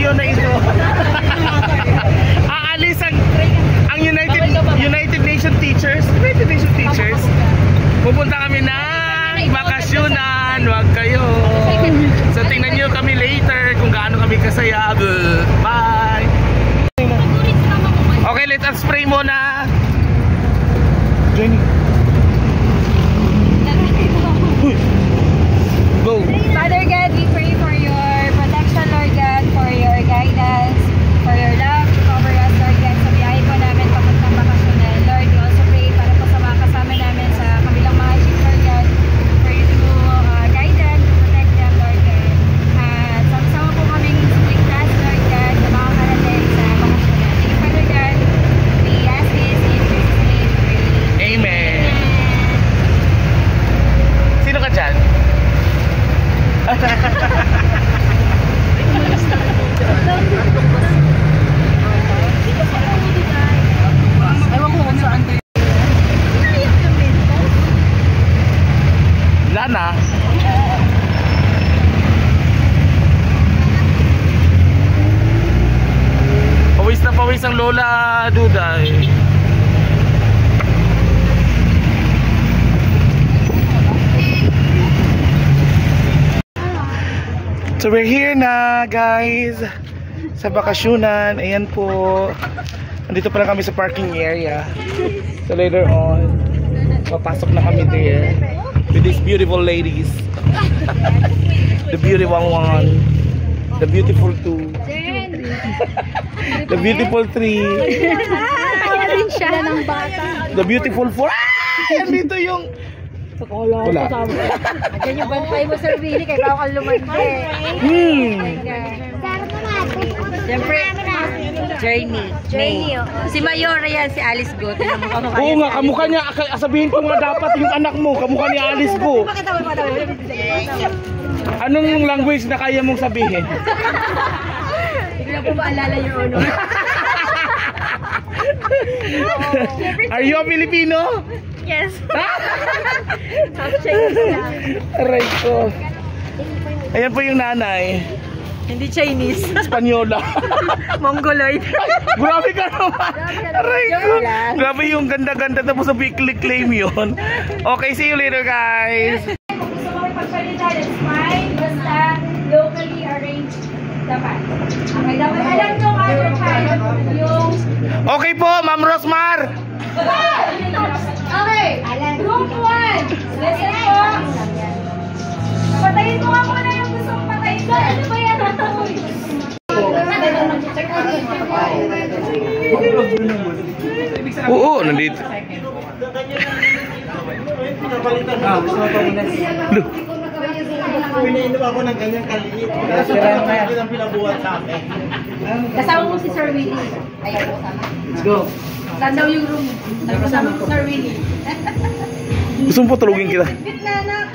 video na ito. Aalis ang United Nation Teachers. Pupunta kami ng bakasyonan. Huwag kayo. So tingnan nyo kami later kung gaano kami kasaya. Bye! Okay, let us pray muna. Jenny. Go. Father God, we pray for your protection, Lord God, for your guidance, for your love to cover us, Lord God, sa biyahe po namin papuntang bakasyonan. Lord, we also pray para po sa mga kasama namin sa kabilang mga ship, Lord God, for you to guide them, to protect them, Lord God. At sama-sama po kaming ligtas, Lord God, na makakarating sa bakasyonan. Thank you, Father God. We ask this in Jesus' name. Amen. Sino ka dyan? Ewan ko kung saan kayo. Lana. Pawis na pawis ang Lola Duday. So we're here na guys sa bakasyonan. Ayan po. Nandito pa lang kami sa parking area. So later on papasok na kami there with these beautiful ladies. The beautiful one, the beautiful two, the beautiful three, the beautiful four. Ayan dito yung wala. Diyan yung bantay mo, Sir Willie, kaya baka kang lumante. Siyempre, Journey. Si Mayora yan, si Alice Go. Oo nga, kamukha niya. Sabihin ko nga dapat yung anak mo, kamukha ni Alice Go. Anong language na kaya mong sabihin? Hindi na po maalala yung ano. Are you a Filipino? Yes. Half Chinese lang. Aray ko. Ayan po yung nanay. Hindi Chinese. Espanyola. Mongoloid. Grabe ka naman. Aray ko. Grabe yung ganda-ganda tapos sa big claim yun. Okay, see you later guys. Kung gusto mo ipagsalita, it's fine. Basta locally arranged dapat. Okay, dapat alam nyo ano yung... Okay po, Ma'am Rosmar. Okay, group 1. Listen po. Patayin mo nga muna yung gusto mong patayin ko. Ano ba yan? Oo, nandito. Look. Pinainom ako ng ganyang kaliit. Kaso ang pinabuhat sa akin. Kasama mo si Sir Willie. Ayaw ko sama. Let's go. Saan daw yung room? Kasama mo Sir Willie. Gusto mo po tulugin kita? Bit na anak.